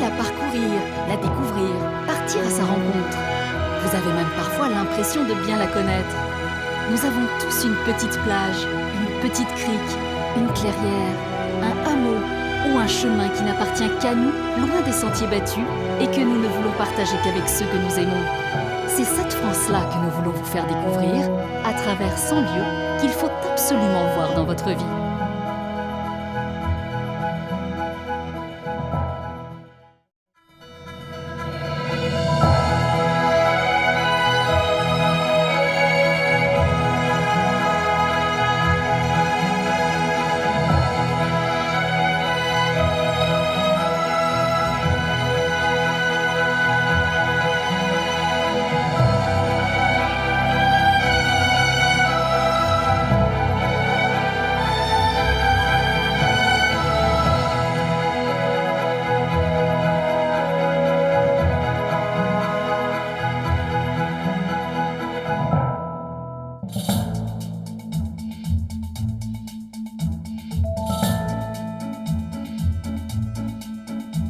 la parcourir, la découvrir, partir à sa rencontre. Vous avez même parfois l'impression de bien la connaître. Nous avons tous une petite plage, une petite crique, une clairière, un hameau ou un chemin qui n'appartient qu'à nous, loin des sentiers battus, et que nous ne voulons partager qu'avec ceux que nous aimons. C'est cette France-là que nous voulons vous faire découvrir à travers 100 lieux qu'il faut absolument voir dans votre vie.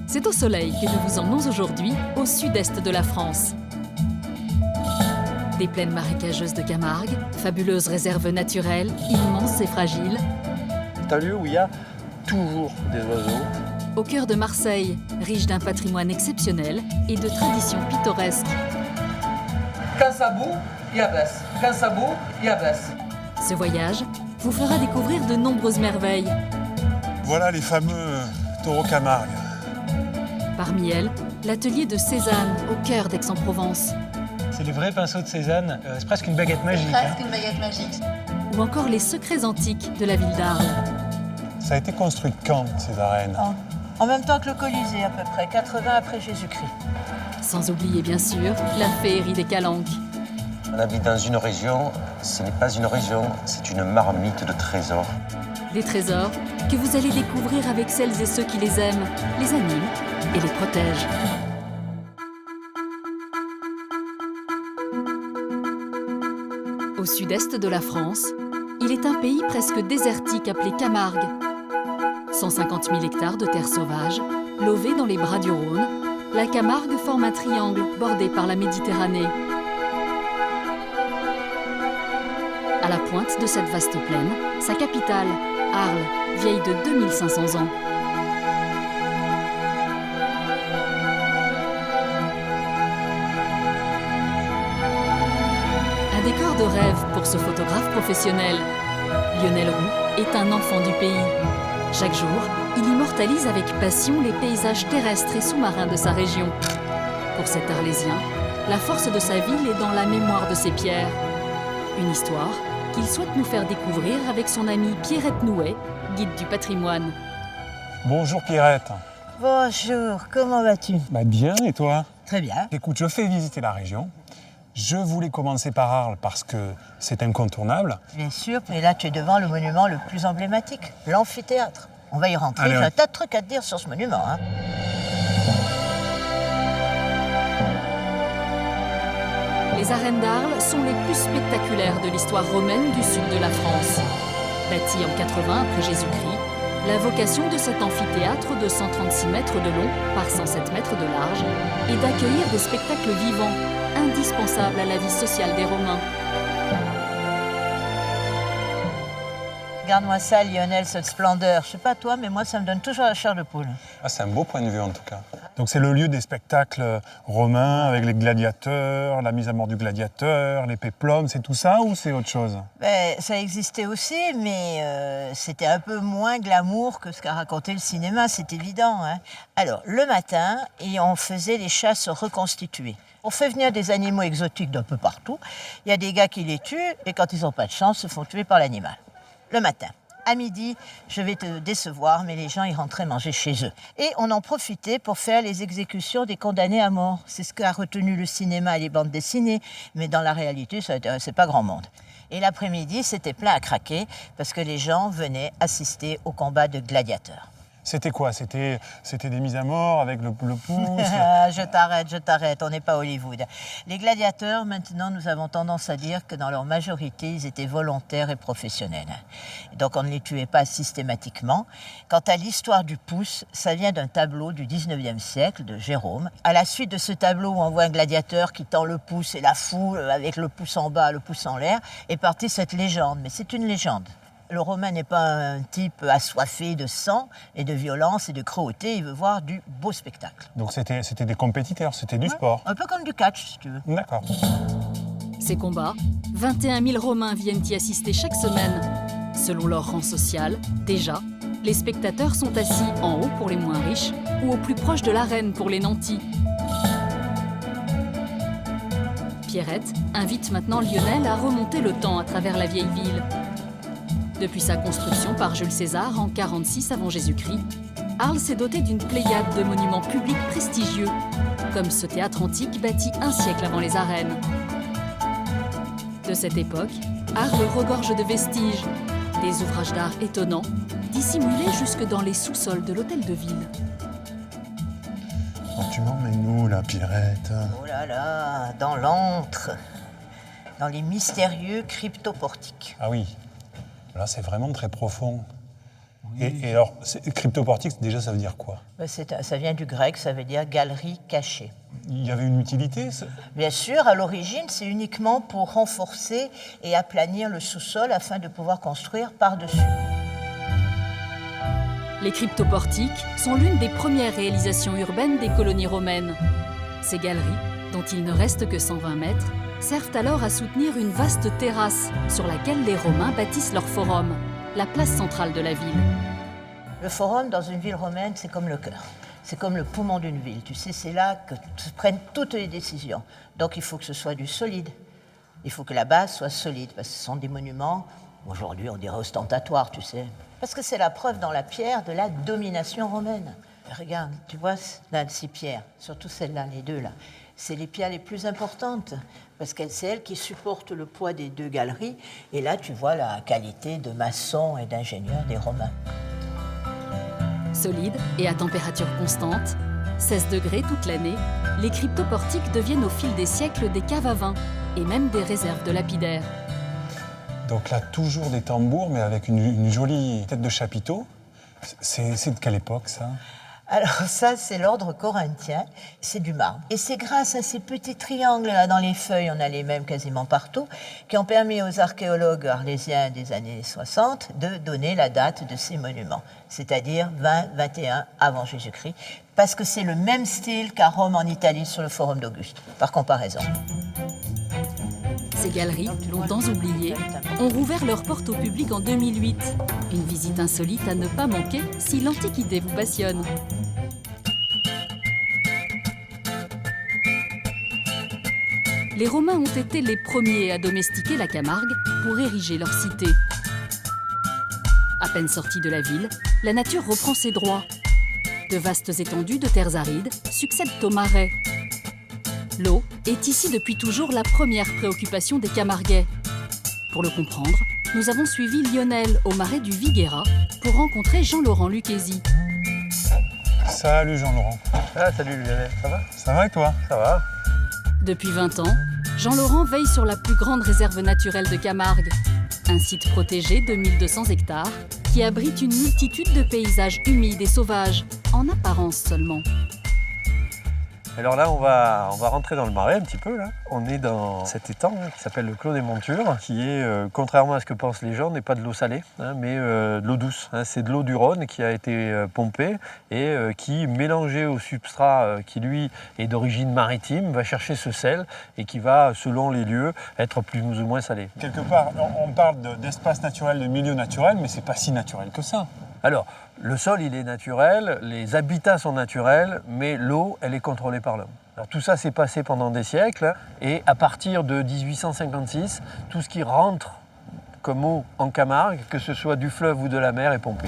C'est au soleil que nous vous emmenons aujourd'hui, au sud-est de la France. Des plaines marécageuses de Camargue, fabuleuses réserves naturelles, immenses et fragiles. C'est un lieu où il y a toujours des oiseaux. Au cœur de Marseille, riche d'un patrimoine exceptionnel et de traditions pittoresques. Quand ça bout, il abaisse. Quand ça bout, il abaisse. Ce voyage vous fera découvrir de nombreuses merveilles. Voilà les fameux taureaux Camargue. Parmi elles, l'atelier de Cézanne, au cœur d'Aix-en-Provence. C'est les vrais pinceaux de Cézanne, c'est presque une baguette magique. Presque une baguette magique. Ou encore les secrets antiques de la ville d'Arles. Ça a été construit quand, ces arènes? En même temps que le Colisée, à peu près, 80 après Jésus-Christ. Sans oublier, bien sûr, la féerie des Calanques. On habite dans une région, ce n'est pas une région, c'est une marmite de trésors. Des trésors que vous allez découvrir avec celles et ceux qui les aiment, les animent et les protègent. Au sud-est de la France, il est un pays presque désertique appelé Camargue. 150 000 hectares de terre sauvage, lové dans les bras du Rhône, la Camargue forme un triangle bordé par la Méditerranée. À la pointe de cette vaste plaine, sa capitale, Arles, vieille de 2500 ans. Un décor de rêve pour ce photographe professionnel. Lionel Roux est un enfant du pays. Chaque jour, il immortalise avec passion les paysages terrestres et sous-marins de sa région. Pour cet Arlésien, la force de sa ville est dans la mémoire de ses pierres. Une histoire qu'il souhaite nous faire découvrir avec son amie Pierrette Nouet, guide du patrimoine. Bonjour Pierrette. Bonjour, comment vas-tu? Bien, et toi? Très bien. Écoute, je fais visiter la région. Je voulais commencer par Arles parce que c'est incontournable. Bien sûr, mais là tu es devant le monument le plus emblématique, l'amphithéâtre. On va y rentrer, Allez, j'ai ouais. un tas de trucs à te dire sur ce monument. Les arènes d'Arles sont les plus spectaculaires de l'histoire romaine du sud de la France. Bâtie en 80 après Jésus-Christ, la vocation de cet amphithéâtre de 136 mètres de long par 107 mètres de large est d'accueillir des spectacles vivants, indispensables à la vie sociale des Romains. Regarde-moi ça, Lionel, cette splendeur. Je sais pas toi, mais moi ça me donne toujours la chair de poule. Ah, c'est un beau point de vue en tout cas. Donc c'est le lieu des spectacles romains avec les gladiateurs, la mise à mort du gladiateur, les péplums, c'est tout ça ou c'est autre chose? Ça existait aussi, mais c'était un peu moins glamour que ce qu'a raconté le cinéma, c'est évident. Alors, le matin, on faisait les chasses reconstituées. On fait venir des animaux exotiques d'un peu partout. Il y a des gars qui les tuent et quand ils n'ont pas de chance, se font tuer par l'animal. Le matin. À midi, je vais te décevoir, mais les gens y rentraient manger chez eux. Et on en profitait pour faire les exécutions des condamnés à mort. C'est ce qu'a retenu le cinéma et les bandes dessinées, mais dans la réalité, ça n'intéressait pas grand monde. Et l'après-midi, c'était plein à craquer, parce que les gens venaient assister au combat de gladiateurs. C'était quoi? C'était des mises à mort avec le pouce? Je t'arrête, on n'est pas Hollywood. Les gladiateurs, maintenant, nous avons tendance à dire que dans leur majorité, ils étaient volontaires et professionnels. Donc on ne les tuait pas systématiquement. Quant à l'histoire du pouce, ça vient d'un tableau du 19e siècle de Jérôme. À la suite de ce tableau où on voit un gladiateur qui tend le pouce et la foule avec le pouce en bas, le pouce en l'air, est partie cette légende. Mais c'est une légende. Le Romain n'est pas un type assoiffé de sang et de violence et de cruauté, il veut voir du beau spectacle. Donc c'était des compétiteurs, c'était du sport. Un peu comme du catch, si tu veux. D'accord. Ces combats, 21 000 Romains viennent y assister chaque semaine. Selon leur rang social, déjà, les spectateurs sont assis en haut pour les moins riches ou au plus proche de l'arène pour les nantis. Pierrette invite maintenant Lionel à remonter le temps à travers la vieille ville. Depuis sa construction par Jules César en 46 avant Jésus-Christ, Arles s'est doté d'une pléiade de monuments publics prestigieux, comme ce théâtre antique bâti un siècle avant les arènes. De cette époque, Arles regorge de vestiges, des ouvrages d'art étonnants, dissimulés jusque dans les sous-sols de l'hôtel de ville. Donc tu m'emmènes où, là, Pierrette? Oh là là, dans l'antre, dans les mystérieux cryptoportiques. Ah oui, là c'est vraiment très profond. Et alors, cryptoportique, déjà ça veut dire quoi? Ça vient du grec, ça veut dire galerie cachée. Il y avait une utilité? Bien sûr, à l'origine, c'est uniquement pour renforcer et aplanir le sous-sol afin de pouvoir construire par-dessus. Les cryptoportiques sont l'une des premières réalisations urbaines des colonies romaines. Ces galeries, dont il ne reste que 120 mètres, servent alors à soutenir une vaste terrasse sur laquelle les Romains bâtissent leur forum, la place centrale de la ville. Le forum, dans une ville romaine, c'est comme le cœur. C'est comme le poumon d'une ville. Tu sais, c'est là que se prennent toutes les décisions. Donc il faut que ce soit du solide. Il faut que la base soit solide, parce que ce sont des monuments, aujourd'hui on dirait ostentatoires, tu sais. Parce que c'est la preuve dans la pierre de la domination romaine. Regarde, tu vois, là, ces pierres, surtout celles-là, les deux là, c'est les pierres les plus importantes, parce que c'est elles qui supportent le poids des deux galeries. Et là, tu vois la qualité de maçons et d'ingénieurs des Romains. Solides et à température constante, 16 degrés toute l'année, les cryptoportiques deviennent au fil des siècles des caves à vin et même des réserves de lapidaires. Donc là, toujours des tambours, mais avec une jolie tête de chapiteau. C'est de quelle époque, ça? Alors ça, c'est l'ordre corinthien, c'est du marbre. Et c'est grâce à ces petits triangles là dans les feuilles, on a les mêmes quasiment partout, qui ont permis aux archéologues arlésiens des années 60 de donner la date de ces monuments, c'est-à-dire 20-21 avant Jésus-Christ, parce que c'est le même style qu'à Rome en Italie sur le Forum d'Auguste, par comparaison. Ces galeries, longtemps oubliées, ont rouvert leurs portes au public en 2008. Une visite insolite à ne pas manquer si l'Antiquité vous passionne. Les Romains ont été les premiers à domestiquer la Camargue pour ériger leur cité. À peine sortie de la ville, la nature reprend ses droits. De vastes étendues de terres arides succèdent aux marais. L'eau est ici depuis toujours la première préoccupation des Camarguais. Pour le comprendre, nous avons suivi Lionel au marais du Viguera pour rencontrer Jean-Laurent Lucchesi. Salut Jean-Laurent. Ah, salut Lionel, ça va? Ça va et toi? Ça va. Depuis 20 ans, Jean-Laurent veille sur la plus grande réserve naturelle de Camargue, un site protégé de 1200 hectares qui abrite une multitude de paysages humides et sauvages, en apparence seulement. Alors là, on va rentrer dans le marais un petit peu. Là. On est dans cet étang qui s'appelle le Clos des Montures, qui est, contrairement à ce que pensent les gens, n'est pas de l'eau salée, mais de l'eau douce. C'est de l'eau du Rhône qui a été pompée et qui, mélangée au substrat qui, lui, est d'origine maritime, va chercher ce sel et qui va, selon les lieux, être plus ou moins salé. Quelque part, on parle d'espace naturel, de milieu naturel, mais c'est pas si naturel que ça. Alors, le sol, il est naturel, les habitats sont naturels, mais l'eau, elle est contrôlée par l'homme. Alors, tout ça s'est passé pendant des siècles, et à partir de 1856, tout ce qui rentre comme eau en Camargue, que ce soit du fleuve ou de la mer, est pompé.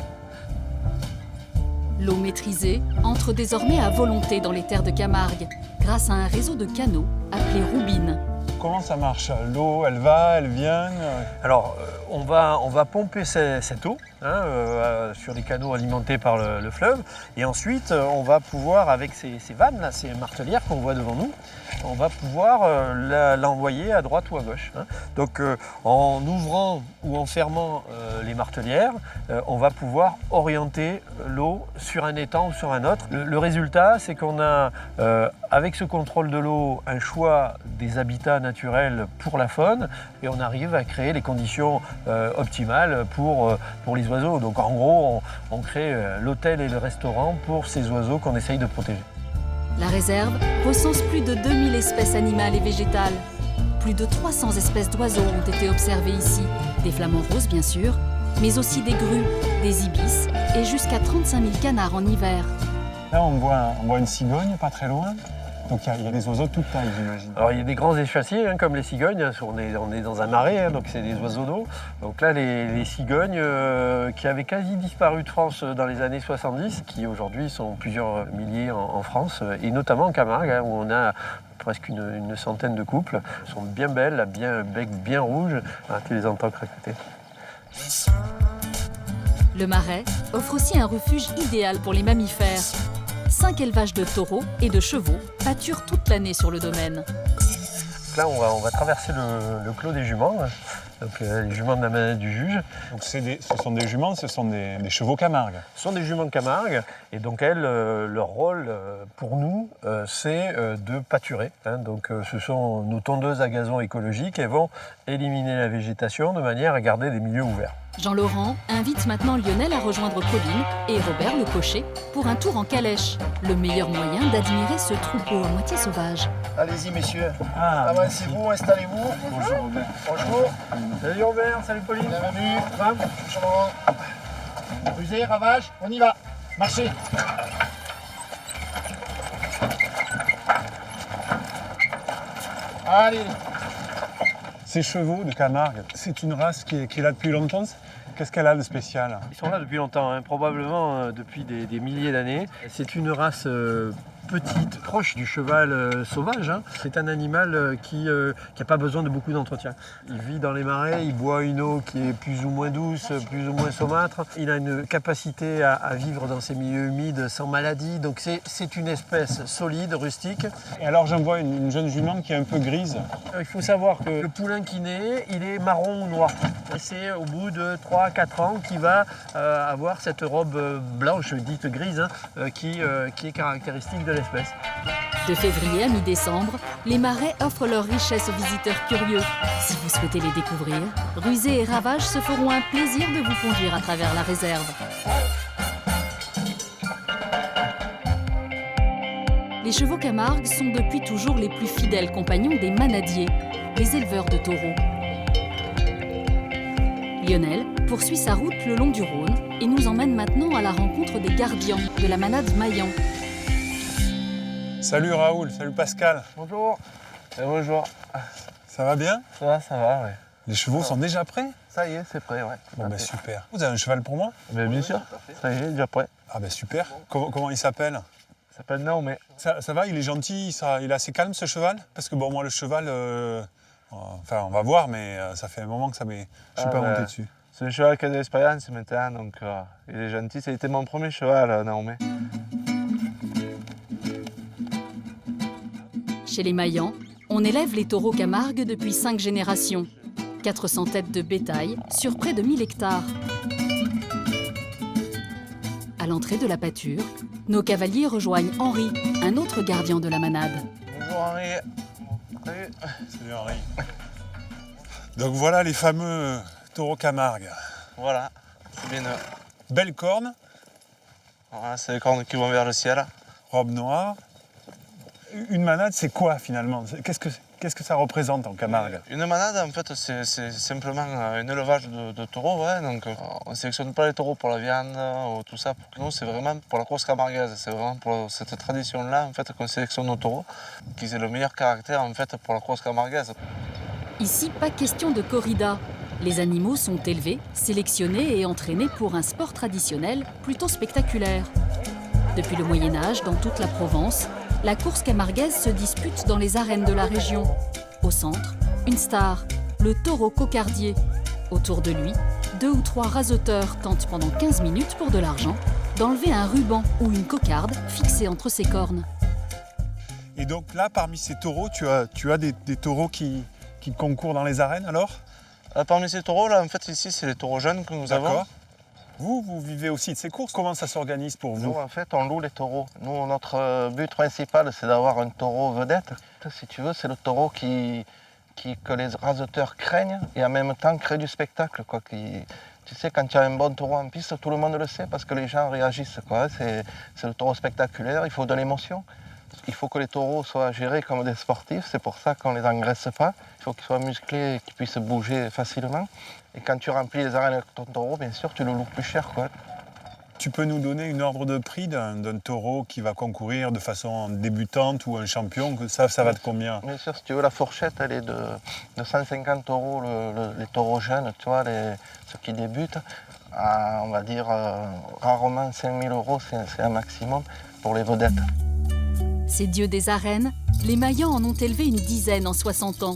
L'eau maîtrisée entre désormais à volonté dans les terres de Camargue, grâce à un réseau de canaux appelé roubines. Comment ça marche? L'eau, elle va, elle vient? Alors, on va pomper cette eau sur les canaux alimentés par le fleuve. Et ensuite, on va pouvoir, avec ces vannes, là, ces martelières qu'on voit devant nous, on va pouvoir l'envoyer à droite ou à gauche. Donc en ouvrant ou en fermant les martelières, on va pouvoir orienter l'eau sur un étang ou sur un autre. Le résultat, c'est qu'on a, avec ce contrôle de l'eau, un choix des habitats naturels pour la faune et on arrive à créer les conditions optimales pour les oiseaux. Donc en gros, on crée l'hôtel et le restaurant pour ces oiseaux qu'on essaye de protéger. La réserve recense plus de 2000 espèces animales et végétales. Plus de 300 espèces d'oiseaux ont été observées ici. Des flamants roses, bien sûr, mais aussi des grues, des ibis et jusqu'à 35 000 canards en hiver. Là, on voit une cigogne pas très loin. Donc il y a des oiseaux de toute taille, j'imagine. Alors il y a des grands échassiers comme les cigognes, on est dans un marais, donc c'est des oiseaux d'eau. Donc là les cigognes qui avaient quasi disparu de France dans les années 70, qui aujourd'hui sont plusieurs milliers en France, et notamment en Camargue, où on a presque une centaine de couples. Elles sont bien belles, bien bec bien rouge, tu les entends craqueter. Le Marais offre aussi un refuge idéal pour les mammifères. 5 élevages de taureaux et de chevaux pâturent toute l'année sur le domaine. Là, on va traverser le clos des juments, donc les juments de la manade du juge. Donc ce sont des juments, ce sont des chevaux Camargue. Ce sont des juments de Camargue, et donc elles, leur rôle pour nous, c'est de pâturer. Donc ce sont nos tondeuses à gazon écologiques, elles vont éliminer la végétation de manière à garder des milieux ouverts. Jean-Laurent invite maintenant Lionel à rejoindre Pauline et Robert le cocher pour un tour en calèche, le meilleur moyen d'admirer ce troupeau à moitié sauvage. Allez-y messieurs, Ah, avancez-vous, installez-vous. bonjour Robert. Bonjour, Salut Robert, salut Pauline. bienvenue, femme, chouchouement. Rusé, ravage, on y va, marchez. Allez, Ces chevaux de Camargue, c'est une race qui est là depuis longtemps. Qu'est-ce qu'elle a de spécial? Ils sont là depuis longtemps, probablement depuis des milliers d'années. C'est une race petite, proche du cheval sauvage. C'est un animal qui n'a pas besoin de beaucoup d'entretien. Il vit dans les marais, il boit une eau qui est plus ou moins douce, plus ou moins saumâtre. Il a une capacité à vivre dans ces milieux humides sans maladie. Donc c'est une espèce solide, rustique. Et alors j'en vois une jeune jument qui est un peu grise. Il faut savoir que le poulain qui naît, il est marron ou noir. Et c'est au bout de 3-4 ans qu'il va avoir cette robe blanche, dite grise, qui est caractéristique de l'espèce. De février à mi-décembre, les marais offrent leur richesse aux visiteurs curieux. Si vous souhaitez les découvrir, Rusé et Ravage se feront un plaisir de vous conduire à travers la réserve. Les chevaux Camargue sont depuis toujours les plus fidèles compagnons des manadiers, les éleveurs de taureaux. Lionel poursuit sa route le long du Rhône et nous emmène maintenant à la rencontre des gardiens de la manade Maillan. Salut Raoul, salut Pascal. Bonjour. Bonjour. Ça va bien? Ça va, ouais. Les chevaux sont déjà prêts? Ça y est, c'est prêt, ouais. Bon ben super. Vous avez un cheval pour moi? Mais bien sûr, ça y est, déjà prêt. Ah ben super. Comment il s'appelle? Ça s'appelle Naomé. Ça va, il est gentil, il est assez calme ce cheval? Parce que bon, moi le cheval, enfin on va voir, mais ça fait un moment que je ne suis pas monté dessus. C'est un cheval qui a de l'expérience maintenant, donc il est gentil. Ça a été mon premier cheval, Naomé. Chez les Maillans, on élève les taureaux Camargue depuis 5 générations. 400 têtes de bétail sur près de 1000 hectares. À l'entrée de la pâture, nos cavaliers rejoignent Henri, un autre gardien de la manade. Bonjour Henri. Salut. Salut Henri. Donc voilà les fameux taureaux Camargue. Voilà, c'est bien eux. Belle corne, Voilà, c'est les cornes qui vont vers le ciel. robe noire. Une manade, c'est quoi finalement? Qu'est-ce que ça représente en Camargue? Une manade, en fait, c'est simplement un élevage de taureaux. Ouais, donc, on ne sélectionne pas les taureaux pour la viande ou tout ça. Pour nous, c'est vraiment pour la course camarguaise. C'est vraiment pour cette tradition-là en fait, qu'on sélectionne nos taureaux, qui est le meilleur caractère en fait, pour la course camarguaise. Ici, pas question de corrida. Les animaux sont élevés, sélectionnés et entraînés pour un sport traditionnel plutôt spectaculaire. Depuis le Moyen-Âge, dans toute la Provence, la course camarguaise se dispute dans les arènes de la région. Au centre, une star, le taureau cocardier. Autour de lui, 2 ou 3 rasoteurs tentent pendant 15 minutes pour de l'argent d'enlever un ruban ou une cocarde fixée entre ses cornes. Et donc là, parmi ces taureaux, tu as des taureaux qui concourent dans les arènes alors? Parmi ces taureaux, là, en fait, ici, c'est les taureaux jeunes que nous avons. D'accord. Vous vivez aussi de ces courses. Comment ça s'organise pour vous? Nous, en fait, on loue les taureaux. Nous, notre but principal, c'est d'avoir un taureau vedette. Si tu veux, c'est le taureau que les rasoteurs craignent et en même temps crée du spectacle, quoi. Tu sais, quand tu as un bon taureau en piste, tout le monde le sait parce que les gens réagissent, quoi. C'est le taureau spectaculaire, il faut de l'émotion. Il faut que les taureaux soient gérés comme des sportifs, c'est pour ça qu'on ne les engraisse pas. Il faut qu'ils soient musclés et qu'ils puissent bouger facilement. Et quand tu remplis les arènes avec ton taureau, bien sûr, tu le loues plus cher, quoi. Tu peux nous donner une ordre de prix d'un taureau qui va concourir de façon débutante ou un champion? Ça va de combien? Bien sûr, si tu veux, la fourchette, elle est de 150 € les taureaux jeunes, tu vois, ceux qui débutent. On va dire rarement 5 000 €, c'est un maximum pour les vedettes. Ces dieux des arènes, les Mayans en ont élevé une dizaine en 60 ans.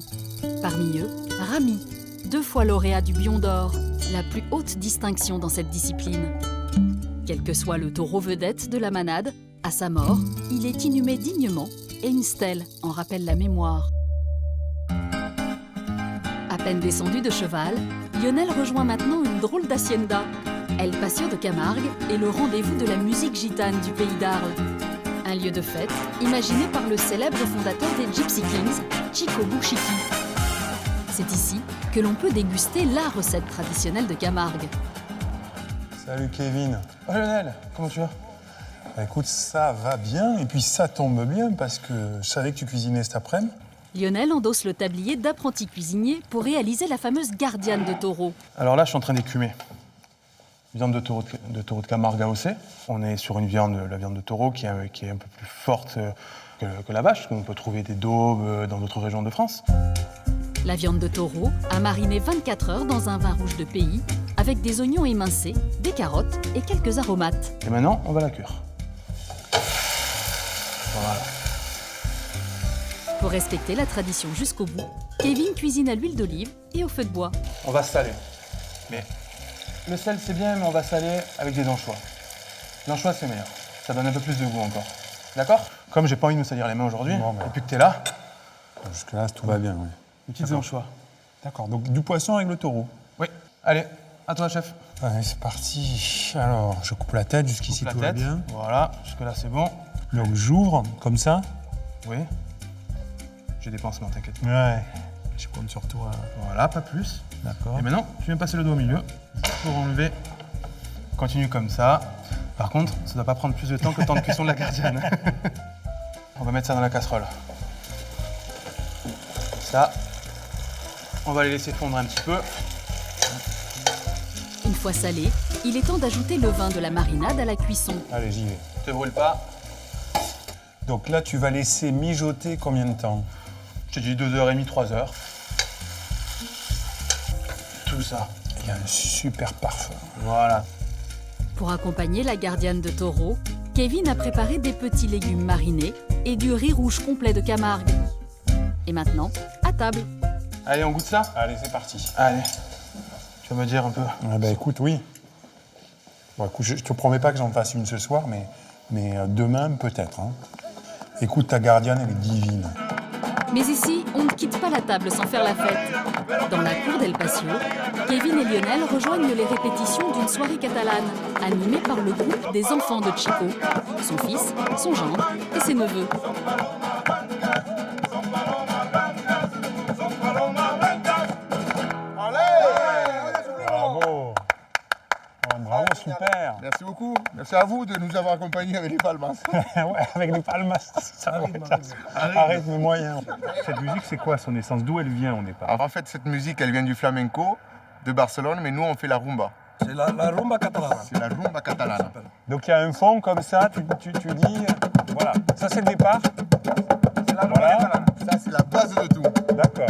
Parmi eux, Rami, 2 fois lauréat du Bion d'Or, la plus haute distinction dans cette discipline. Quel que soit le taureau vedette de la manade, à sa mort, il est inhumé dignement et une stèle en rappelle la mémoire. À peine descendu de cheval, Lionel rejoint maintenant une drôle d'hacienda. El Paseo de Camargue est le rendez-vous de la musique gitane du pays d'Arles. Un lieu de fête imaginé par le célèbre fondateur des Gypsy Kings, Chico Buchiki. C'est ici que l'on peut déguster la recette traditionnelle de Camargue. Salut Kevin. Oh Lionel, comment tu vas? Bah, écoute, ça va bien et puis ça tombe bien parce que je savais que tu cuisinais cet après-midi. Lionel endosse le tablier d'apprenti cuisinier pour réaliser la fameuse gardiane de taureau. Alors là, je suis en train d'écumer. Viande de taureau de Camargue AOC. On est sur la viande de taureau qui est un peu plus forte que la vache. On peut trouver des daubes dans d'autres régions de France. La viande de taureau a mariné 24 heures dans un vin rouge de pays avec des oignons émincés, des carottes et quelques aromates. Et maintenant, on va la cuire. Voilà. Pour respecter la tradition jusqu'au bout, Kevin cuisine à l'huile d'olive et au feu de bois. On va saler. Mais le sel, c'est bien, mais on va saler avec des anchois. L'anchois, c'est meilleur. Ça donne un peu plus de goût encore. D'accord? Comme j'ai pas envie de me salir les mains aujourd'hui, et puis que t'es là... Jusque-là, tout va bien, oui. Des petites anchois. D'accord, donc du poisson avec le taureau. Oui. Allez, à toi, chef. Allez, c'est parti. Alors, je coupe la tête, jusqu'ici tout va bien. Voilà, jusque-là, c'est bon. Donc j'ouvre, comme ça. Oui. J'ai des pansements, t'inquiète. Ouais. Je compte sur toi. Voilà, pas plus. D'accord. Et maintenant, tu viens passer le doigt au milieu pour enlever. Continue comme ça. Par contre, ça ne doit pas prendre plus de temps que le temps de cuisson de la gardienne. On va mettre ça dans la casserole. Ça, on va les laisser fondre un petit peu. Une fois salé, il est temps d'ajouter le vin de la marinade à la cuisson. Allez, j'y vais. Te brûle pas. Donc là, tu vas laisser mijoter combien de temps? Je te dis 2h30, 3h. Tout ça. Il y a un super parfum. Voilà. Pour accompagner la gardiane de taureau, Kevin a préparé des petits légumes marinés et du riz rouge complet de Camargue. Et maintenant, à table. Allez, on goûte ça? Allez, c'est parti. Allez. Tu vas me dire un peu? Ah bah écoute, oui. Bon, écoute, je te promets pas que j'en fasse une ce soir, mais demain, peut-être. Hein. Écoute, ta gardienne, elle est divine. Mais ici, on ne quitte pas la table sans faire la fête. Dans la cour d'El Paseo, Kevin et Lionel rejoignent les répétitions d'une soirée catalane, animée par le groupe des enfants de Chico, son fils, son gendre et ses neveux. Bravo. Bravo, super. Merci beaucoup. Merci à vous de nous avoir accompagnés avec les palmas. Ouais, avec les palmas, ça va être un rythme moyen. Cette musique, c'est quoi son essence? D'où elle vient au départ? Alors, en fait, cette musique, elle vient du flamenco de Barcelone, mais nous, on fait la rumba. C'est la rumba catalane. C'est la rumba catalane. Donc il y a un fond comme ça, tu dis, voilà, ça c'est le départ. C'est la rumba catalane. Ça, c'est la base de tout. D'accord.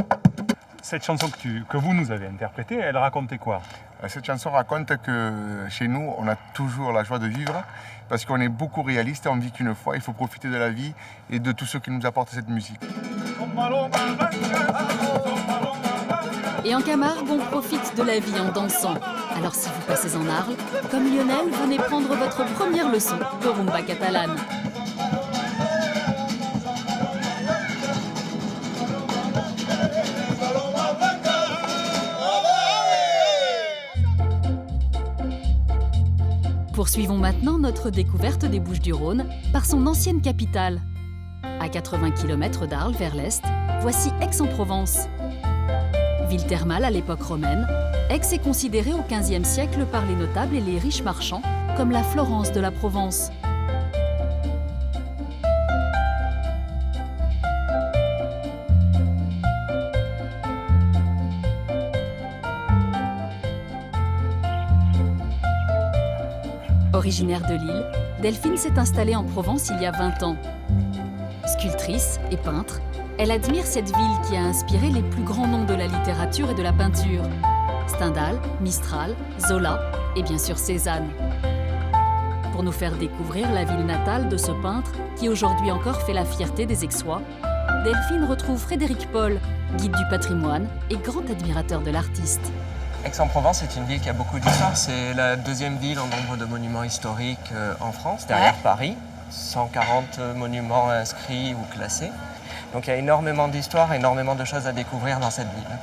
Cette chanson que vous nous avez interprétée, elle racontait quoi? Cette chanson raconte que chez nous, on a toujours la joie de vivre parce qu'on est beaucoup réaliste et on vit qu'une fois. Il faut profiter de la vie et de tout ce qui nous apporte cette musique. Et en Camargue, on profite de la vie en dansant. Alors si vous passez en Arles, comme Lionel, venez prendre votre première leçon de rumba catalane. Poursuivons maintenant notre découverte des Bouches-du-Rhône par son ancienne capitale. À 80 km d'Arles vers l'est, voici Aix-en-Provence. Ville thermale à l'époque romaine, Aix est considérée au XVe siècle par les notables et les riches marchands comme la Florence de la Provence. Originaire de Lille, Delphine s'est installée en Provence il y a 20 ans. Sculptrice et peintre, elle admire cette ville qui a inspiré les plus grands noms de la littérature et de la peinture. Stendhal, Mistral, Zola et bien sûr Cézanne. Pour nous faire découvrir la ville natale de ce peintre qui aujourd'hui encore fait la fierté des Aixois, Delphine retrouve Frédéric Paul, guide du patrimoine et grand admirateur de l'artiste. Aix-en-Provence est une ville qui a beaucoup d'histoire. C'est la deuxième ville en nombre de monuments historiques en France, derrière Paris. 140 monuments inscrits ou classés. Donc il y a énormément d'histoire, énormément de choses à découvrir dans cette ville.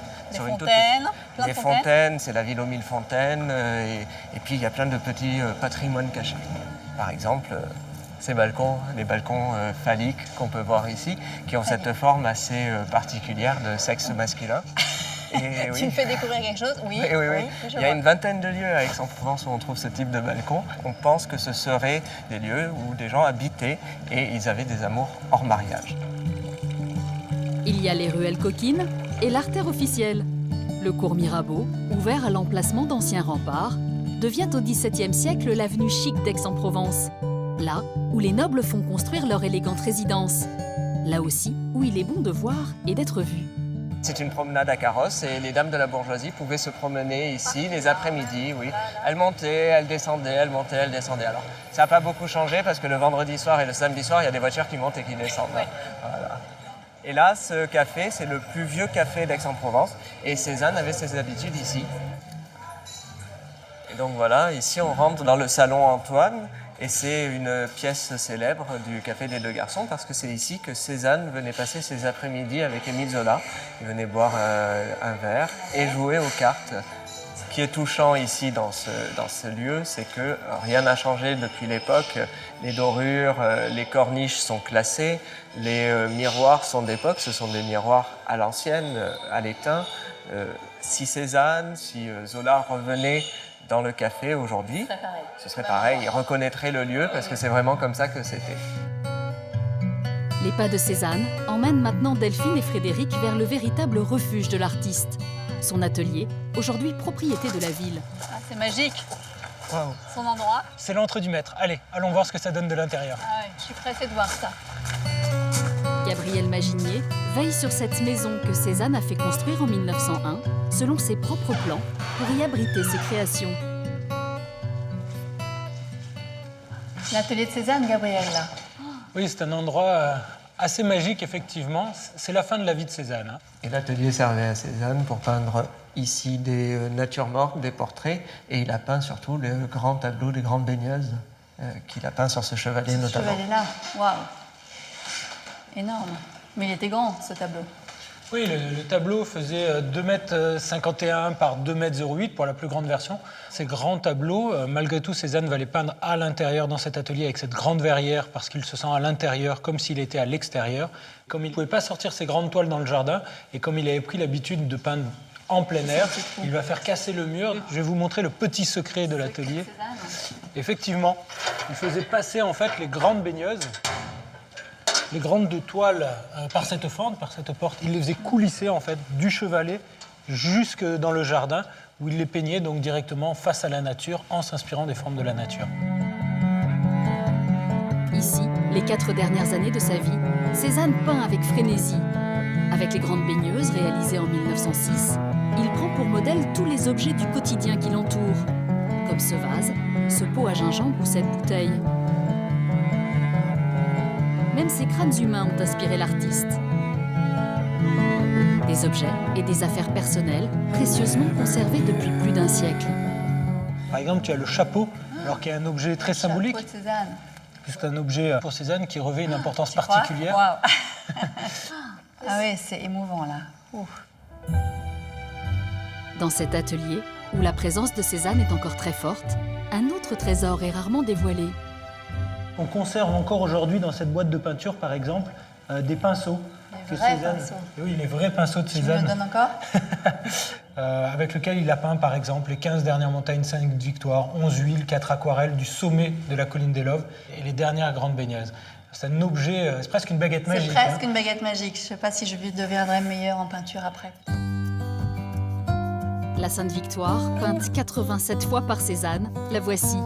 Des fontaines, c'est la ville aux 1000 fontaines. Et puis il y a plein de petits patrimoines cachés. Par exemple, ces balcons, les balcons phalliques qu'on peut voir ici, qui ont cette forme assez particulière de sexe masculin. Et tu me fais découvrir quelque chose? Oui. Oui. Il y a une vingtaine de lieux à Aix-en-Provence où on trouve ce type de balcon. On pense que ce seraient des lieux où des gens habitaient et ils avaient des amours hors mariage. Il y a les ruelles coquines et l'artère officielle. Le cours Mirabeau, ouvert à l'emplacement d'anciens remparts, devient au XVIIe siècle l'avenue chic d'Aix-en-Provence. Là où les nobles font construire leur élégante résidence. Là aussi où il est bon de voir et d'être vu. C'est une promenade à carrosse et les dames de la bourgeoisie pouvaient se promener ici les après-midi, oui. Elles montaient, elles descendaient, elles montaient, elles descendaient. Alors, ça n'a pas beaucoup changé parce que le vendredi soir et le samedi soir, il y a des voitures qui montent et qui descendent. Ouais. Voilà. Et là, ce café, c'est le plus vieux café d'Aix-en-Provence et Cézanne avait ses habitudes ici. Et donc voilà, ici on rentre dans le salon Antoine. Et c'est une pièce célèbre du Café des Deux Garçons parce que c'est ici que Cézanne venait passer ses après-midi avec Émile Zola. Il venait boire un verre et jouer aux cartes. Ce qui est touchant ici dans ce lieu, c'est que rien n'a changé depuis l'époque. Les dorures, les corniches sont classées, les miroirs sont d'époque, ce sont des miroirs à l'ancienne, à l'étain. Si Cézanne, si Zola revenait dans le café aujourd'hui, ce serait pareil. Ils reconnaîtraient le lieu parce que c'est vraiment comme ça que c'était. Les pas de Cézanne emmènent maintenant Delphine et Frédéric vers le véritable refuge de l'artiste. Son atelier, aujourd'hui propriété de la ville. Ah, c'est magique. Wow. Son endroit. C'est l'antre du maître. Allez, allons voir ce que ça donne de l'intérieur. Ah ouais, je suis pressée de voir ça. Gabriel Maginier veille sur cette maison que Cézanne a fait construire en 1901, selon ses propres plans, pour y abriter ses créations. L'atelier de Cézanne, Gabriel, là. Oui, c'est un endroit assez magique, effectivement. C'est la fin de la vie de Cézanne. Hein. Et l'atelier servait à Cézanne pour peindre ici des natures mortes, des portraits, et il a peint surtout les grands tableaux des grandes baigneuses qu'il a peint sur ce chevalet notamment. Ce chevalet-là, waouh. Énorme. Mais il était grand, ce tableau. Oui, le tableau faisait 2,51 m par 2,08 m pour la plus grande version. Ces grands tableaux, malgré tout, Cézanne va les peindre à l'intérieur dans cet atelier avec cette grande verrière parce qu'il se sent à l'intérieur comme s'il était à l'extérieur. Comme il ne pouvait pas sortir ses grandes toiles dans le jardin et comme il avait pris l'habitude de peindre en plein air, il va faire casser le mur. Je vais vous montrer le petit secret de l'atelier. Effectivement, il faisait passer en fait les grandes baigneuses, les grandes de toile par cette fente, par cette porte. Il les faisait coulisser en fait du chevalet jusque dans le jardin où il les peignait donc directement face à la nature en s'inspirant des formes de la nature. Ici, les 4 dernières années de sa vie, Cézanne peint avec frénésie. Avec les grandes baigneuses réalisées en 1906, il prend pour modèle tous les objets du quotidien qui l'entourent, comme ce vase, ce pot à gingembre ou cette bouteille. Même ces crânes humains ont inspiré l'artiste. Des des objets et des affaires personnelles précieusement conservés depuis plus d'un siècle. Par exemple, tu as le chapeau, alors qu'il y a un objet très symbolique, Chapeau de Cézanne. puisque c'est un objet pour Cézanne qui revêt une importance Tu crois? particulière. Waouh. Ah oui, c'est émouvant là. Ouf. Dans cet atelier, où la présence de Cézanne est encore très forte, un autre trésor est rarement dévoilé. On conserve encore aujourd'hui dans cette boîte de peinture, par exemple, des pinceaux. Les vrais pinceaux. Et oui, les vrais pinceaux de Tu me le Cézanne, donnes encore? avec lesquels il a peint, par exemple, les 15 dernières montagnes, 5 victoires, 11 huiles, 4 aquarelles du sommet de la colline des Loves et les dernières grandes baigneuses. C'est un objet, c'est presque une baguette magique. C'est presque une baguette magique. Je ne sais pas si je deviendrai meilleure en peinture après. La Sainte Victoire, peinte 87 fois par Cézanne, la voici.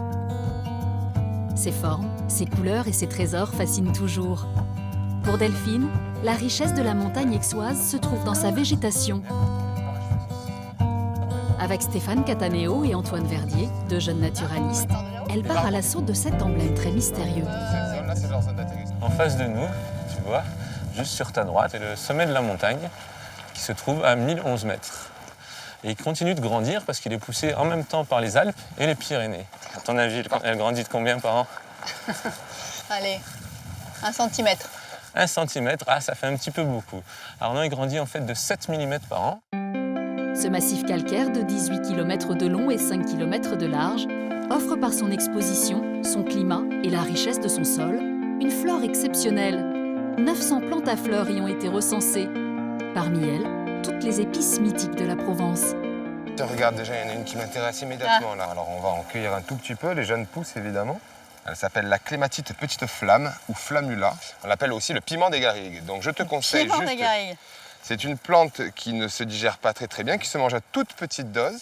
Ses formes, ses couleurs et ses trésors fascinent toujours. Pour Delphine, la richesse de la montagne aixoise se trouve dans sa végétation. Avec Stéphane Cataneo et Antoine Verdier, deux jeunes naturalistes, elle part à l'assaut de cet emblème très mystérieux. En face de nous, tu vois, juste sur ta droite, c'est le sommet de la montagne qui se trouve à 1011 mètres. Et il continue de grandir parce qu'il est poussé en même temps par les Alpes et les Pyrénées. À ton avis, elle grandit de combien par an? Allez, 1 centimètre. 1 centimètre, ah, ça fait un petit peu beaucoup. Alors non, il grandit en fait de 7 mm par an. Ce massif calcaire de 18 km de long et 5 km de large offre par son exposition, son climat et la richesse de son sol une flore exceptionnelle. 900 plantes à fleurs y ont été recensées. Parmi elles, toutes les épices mythiques de la Provence. Regarde, déjà, il y en a une qui m'intéresse immédiatement là. Alors on va en cueillir un tout petit peu, les jeunes pousses évidemment. Elle s'appelle la clématite petite flamme ou flammula. On l'appelle aussi le piment des garrigues. Donc je te conseille Piment juste... des garrigues. C'est une plante qui ne se digère pas très bien, qui se mange à toute petite dose.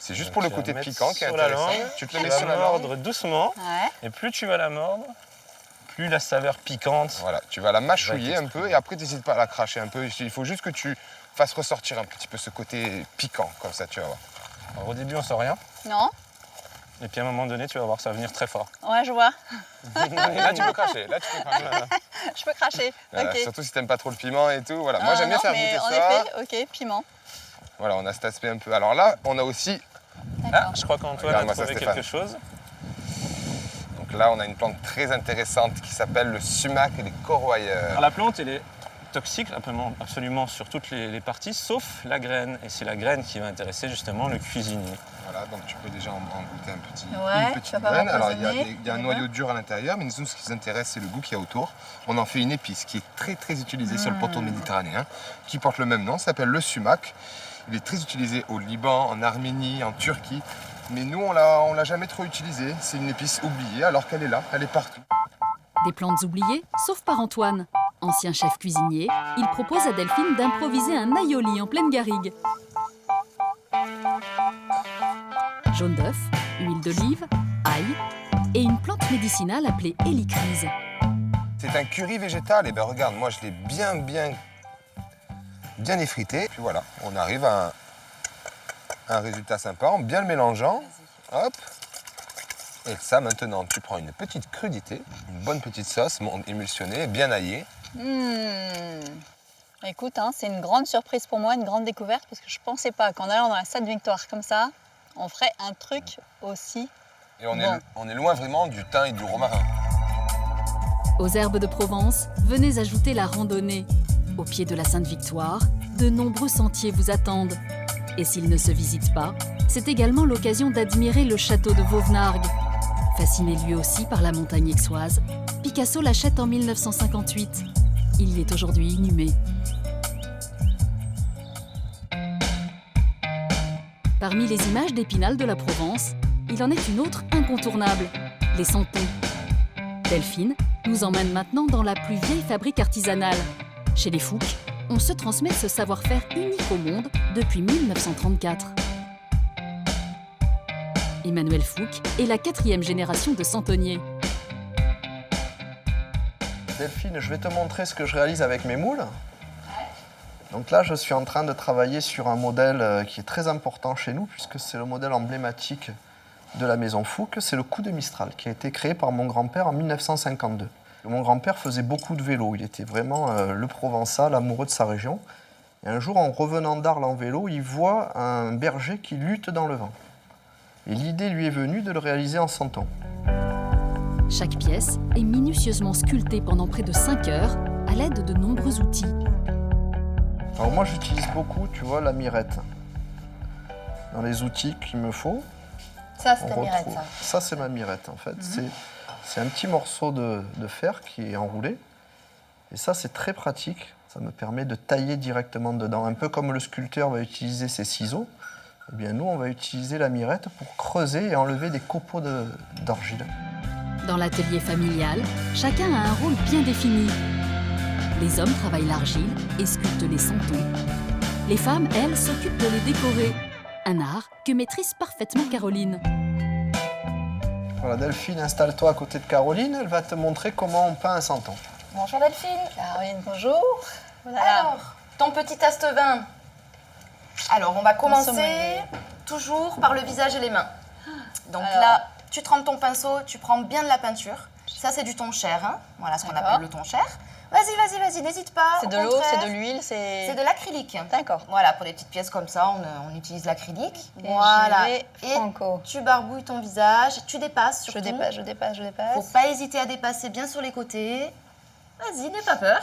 C'est juste pour le côté piquant qui est intéressant. Tu te le mets sur la mordre doucement. Ouais. Et plus tu vas la mordre, plus la saveur piquante. Voilà, tu vas la mâchouiller un peu et après tu n'hésites pas à la cracher un peu. Il faut juste que tu fasses ressortir un petit peu ce côté piquant, comme ça tu vas voir. Alors, au début on sent rien. Non. Et puis à un moment donné, tu vas voir, ça va venir très fort. Ouais, je vois. Là tu peux cracher, Je peux cracher. Voilà, Ok. surtout si t'aimes pas trop le piment et tout. Voilà. Moi j'aime bien non, faire mais goûter en ça. effet, ok, piment. Voilà, on a cet aspect un peu. Alors là, on a aussi... Ah, je crois qu'Antoine a Regarde-moi ça, trouvé Stéphane. quelque chose. Donc là, on a une plante très intéressante qui s'appelle le sumac et les corroyeurs. Alors, la plante, elle est toxique absolument sur toutes les parties, sauf la graine. Et c'est la graine qui va intéresser justement le cuisinier. Voilà, donc tu peux déjà en goûter une Ouais, petite tu vas pas graine. Alors il m'empoisonner, y a un tu noyau vois. dur à l'intérieur, mais nous, ce qui nous intéresse, c'est le goût qu'il y a autour. On en fait une épice qui est très utilisée sur le pourtour méditerranéen, qui porte le même nom, s'appelle le sumac. Il est très utilisé au Liban, en Arménie, en Turquie. Mais nous, on l'a jamais trop utilisé. C'est une épice oubliée, alors qu'elle est là, elle est partout. Des plantes oubliées, sauf par Antoine. Ancien chef cuisinier, il propose à Delphine d'improviser un aioli en pleine garrigue. Jaune d'œuf, huile d'olive, ail et une plante médicinale appelée hélicryse. C'est un curry végétal. Et ben regarde, moi je l'ai bien effrité. Puis voilà, on arrive à un résultat sympa en bien le mélangeant. Hop. Et ça, maintenant, tu prends une petite crudité, une bonne petite sauce émulsionnée, bien aillée. Écoute, hein, c'est une grande surprise pour moi, une grande découverte, parce que je pensais pas qu'en allant dans la Sainte Victoire comme ça, on ferait un truc aussi Et on bon. est loin vraiment du thym et du romarin. Aux herbes de Provence, venez ajouter la randonnée. Au pied de la Sainte Victoire, de nombreux sentiers vous attendent. Et s'ils ne se visitent pas, c'est également l'occasion d'admirer le château de Vauvenargues. Fasciné lui aussi par la montagne aixoise, Picasso l'achète en 1958. Il y est aujourd'hui inhumé. Parmi les images d'Épinal de la Provence, il en est une autre incontournable, les santons. Delphine nous emmène maintenant dans la plus vieille fabrique artisanale. Chez les Fouques, on se transmet ce savoir-faire unique au monde depuis 1934. Emmanuel Fouque est la 4e génération de santonniers. Delphine, je vais te montrer ce que je réalise avec mes moules. Donc là, je suis en train de travailler sur un modèle qui est très important chez nous, puisque c'est le modèle emblématique de la maison Fouque, c'est le coup de Mistral, qui a été créé par mon grand-père en 1952. Mon grand-père faisait beaucoup de vélo, il était vraiment le Provençal, amoureux de sa région. Et un jour, en revenant d'Arles en vélo, il voit un berger qui lutte dans le vent. Et l'idée lui est venue de le réaliser en santon. Chaque pièce est minutieusement sculptée pendant près de 5 heures à l'aide de nombreux outils. Alors moi, j'utilise beaucoup, tu vois, la mirette. Dans les outils qu'il me faut. Ça, c'est on ta mirette, retrouve- ça. Ça, c'est ma mirette, en fait. C'est un petit morceau de fer qui est enroulé. Et ça, c'est très pratique. Ça me permet de tailler directement dedans. Un peu comme le sculpteur va utiliser ses ciseaux, eh bien, nous, on va utiliser la mirette pour creuser et enlever des copeaux d'argile. Dans l'atelier familial, chacun a un rôle bien défini. Les hommes travaillent l'argile et sculptent les santons. Les femmes, elles, s'occupent de les décorer. Un art que maîtrise parfaitement Caroline. Voilà, Delphine, installe-toi à côté de Caroline. Elle va te montrer comment on peint un santon. Bonjour Delphine. Caroline, bonjour. Voilà. Alors, ton petit astevin. Alors, on va commencer sommelier. toujours par le visage et les mains. Donc Alors. là, tu trempes ton pinceau, tu prends bien de la peinture. Ça, c'est du thon cher, hein. Voilà ce qu'on D'accord. appelle le thon cher. Vas-y, n'hésite pas. C'est au de l'eau, contraire. c'est de l'huile, c'est... C'est de l'acrylique. D'accord. Voilà, pour des petites pièces comme ça, on utilise l'acrylique. Et Voilà. j'y vais franco. Tu barbouilles ton visage, tu dépasses surtout. Je dépasse. Faut pas hésiter à dépasser bien sur les côtés. Vas-y, n'aie pas peur.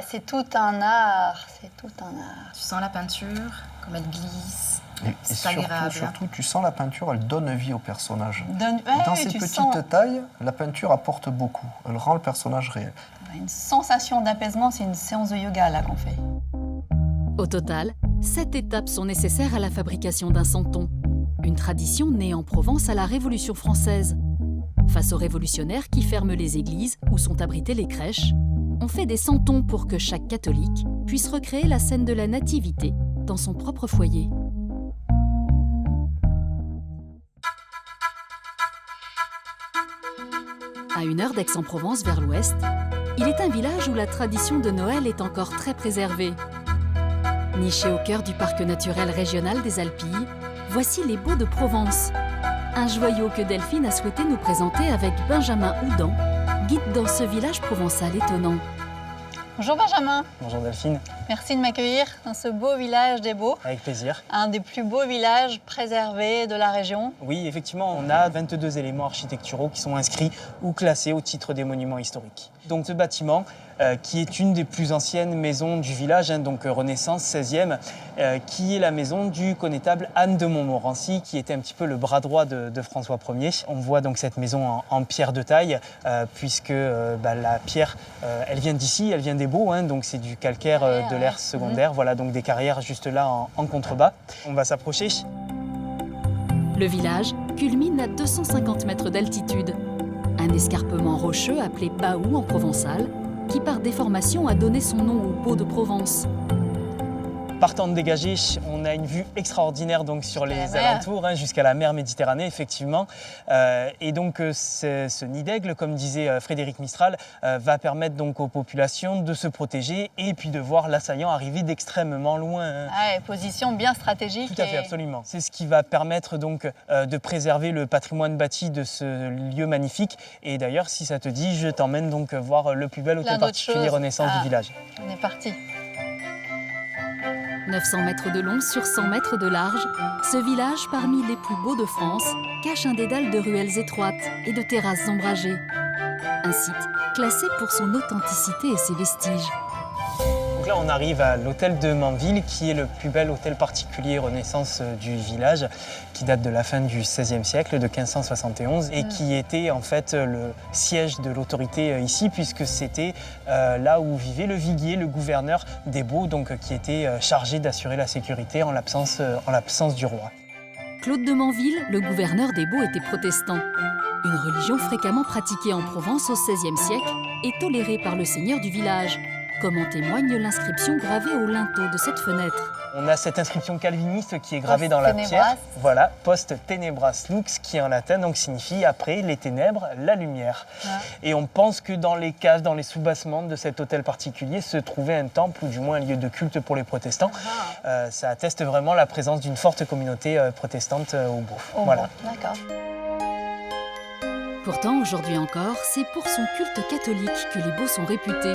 C'est tout un art, c'est tout un art. Tu sens la peinture, comme elle glisse. Et C'est agréable. surtout, tu sens la peinture, elle donne vie au personnage. Ouais, Dans oui, ces tu petites sens tailles, la peinture apporte beaucoup. Elle rend le personnage réel. une sensation d'apaisement, c'est une séance de yoga là qu'on fait. Au total, 7 étapes sont nécessaires à la fabrication d'un santon. Une tradition née en Provence à la Révolution française. Face aux révolutionnaires qui ferment les églises où sont abritées les crèches, on fait des santons pour que chaque catholique puisse recréer la scène de la nativité dans son propre foyer. À 1 heure d'Aix-en-Provence vers l'ouest, il est un village où la tradition de Noël est encore très préservée. Niché au cœur du parc naturel régional des Alpilles, voici les Baux de Provence. Un joyau que Delphine a souhaité nous présenter avec Benjamin Houdan, guide dans ce village provençal étonnant. Bonjour Benjamin. Bonjour Delphine. Merci de m'accueillir dans ce beau village des Baux. Avec plaisir. Un des plus beaux villages préservés de la région. Oui, effectivement, on a 22 éléments architecturaux qui sont inscrits ou classés au titre des monuments historiques. Donc ce bâtiment, qui est une des plus anciennes maisons du village, donc Renaissance 16e, qui est la maison du connétable Anne de Montmorency, qui était un petit peu le bras droit de François Ier. On voit donc cette maison en pierre de taille, puisque la pierre, elle vient d'ici, elle vient des Baux, donc c'est du calcaire de l'ère secondaire. Voilà, donc des carrières juste là en contrebas. On va s'approcher. Le village culmine à 250 mètres d'altitude. Un escarpement rocheux appelé Baou en provençal, qui par déformation a donné son nom au Baux de Provence. Partant de dégagé, on a une vue extraordinaire donc sur les alentours, jusqu'à la mer Méditerranée, effectivement. Et donc ce nid d'aigle, comme disait Frédéric Mistral, va permettre donc aux populations de se protéger et puis de voir l'assaillant arriver d'extrêmement loin. Ouais, position bien stratégique. Tout à fait, absolument. C'est ce qui va permettre donc de préserver le patrimoine bâti de ce lieu magnifique. Et d'ailleurs, si ça te dit, je t'emmène donc voir le plus bel hôtel particulier Renaissance du village. On est parti. 900 mètres de long sur 100 mètres de large, ce village, parmi les plus beaux de France, cache un dédale de ruelles étroites et de terrasses ombragées. Un site classé pour son authenticité et ses vestiges. Donc là, on arrive à l'hôtel de Manville, qui est le plus bel hôtel particulier Renaissance du village, qui date de la fin du XVIe siècle, de 1571, et qui était en fait le siège de l'autorité ici, puisque c'était là où vivait le viguier, le gouverneur des Baux, donc qui était chargé d'assurer la sécurité en l'absence du roi. Claude de Manville, le gouverneur des Baux, était protestant. Une religion fréquemment pratiquée en Provence au XVIe siècle et tolérée par le seigneur du village, comme en témoigne l'inscription gravée au linteau de cette fenêtre. On a cette inscription calviniste qui est gravée dans la pierre. Voilà, post tenebras lux, qui en latin donc signifie après les ténèbres, la lumière. Et on pense que dans les caves, dans les sous-bassements de cet hôtel particulier se trouvait un temple ou du moins un lieu de culte pour les protestants. Ça atteste vraiment la présence d'une forte communauté protestante au Baux. Voilà. D'accord. Pourtant, aujourd'hui encore, c'est pour son culte catholique que les Baux sont réputés.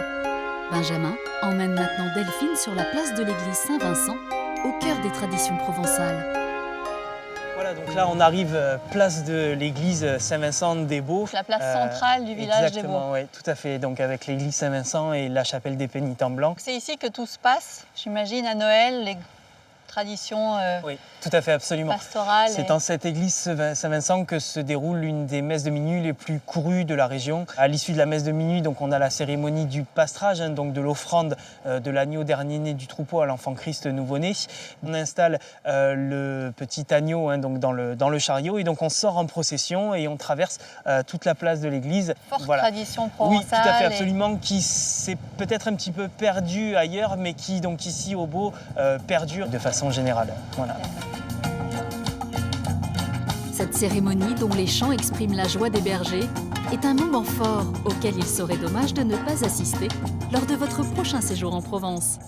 Benjamin emmène maintenant Delphine sur la place de l'église Saint-Vincent, au cœur des traditions provençales. Voilà, donc là on arrive place de l'église Saint-Vincent-des-Baux. La place centrale du village des Baux. Exactement, oui, tout à fait. Donc avec l'église Saint-Vincent et la chapelle des Pénitents Blancs. C'est ici que tout se passe, j'imagine, à Noël, les traditions oui, tout à fait, absolument. pastorales. C'est dans cette église Saint-Vincent que se déroule l'une des messes de minuit les plus courues de la région. À l'issue de la messe de minuit, donc, on a la cérémonie du pastrage, donc de l'offrande de l'agneau dernier-né du troupeau à l'enfant Christ nouveau-né. On installe le petit agneau donc dans le chariot et donc on sort en procession et on traverse toute la place de l'église. Forte tradition provençale. Oui, tout à fait, absolument, qui s'est peut-être un petit peu perdu ailleurs, mais qui donc ici au Baux perdure de façon générale. Voilà. Cette cérémonie, dont les chants expriment la joie des bergers, est un moment fort auquel il serait dommage de ne pas assister lors de votre prochain séjour en Provence.